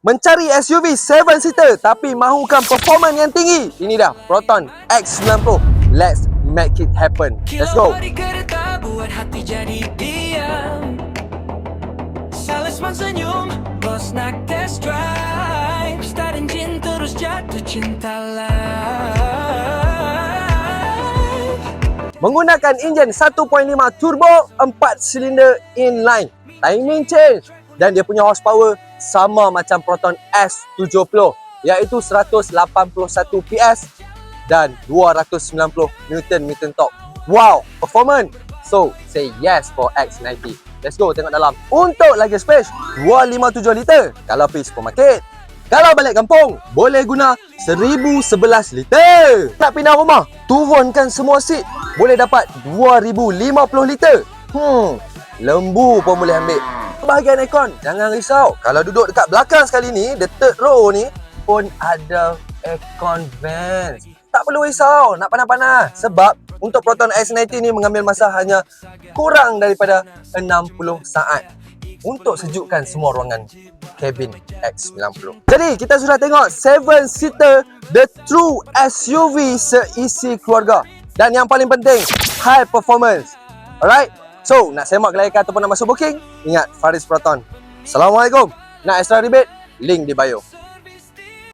Mencari SUV 7-seater tapi mahukan performance yang tinggi. Ini dah Proton X90. Let's make it happen. Let's go. Buat hati jadi diam. Salesman senyum, bos nak test drive. Start engine terus jatuh cinta live. Menggunakan enjin 1.5 turbo 4 silinder inline. Timing change dan dia punya horsepower sama macam Proton S70 iaitu 181 PS dan 290 Nm torque. Wow, performance. So, say yes for X90. Let's go tengok dalam. Untuk luggage space 257 liter kalau pergi supermarket. Kalau balik kampung, boleh guna 1011 liter. Nak pindah rumah, turunkan semua seat, boleh dapat 2050 liter. Lembu pun boleh ambil. Bahagian aircon, jangan risau. Kalau duduk dekat belakang sekali ni, the third row ni pun ada aircon vents. Tak perlu risau nak panas-panas sebab untuk Proton X90 ni mengambil masa hanya kurang daripada 60 saat untuk sejukkan semua ruangan kabin X90. Jadi kita sudah tengok 7-seater the true SUV seisi keluarga dan yang paling penting high performance. Alright, so nak semak kelayakan ataupun nak masuk booking, ingat Faris Proton. Assalamualaikum. Nak extra rebate? Link di bio.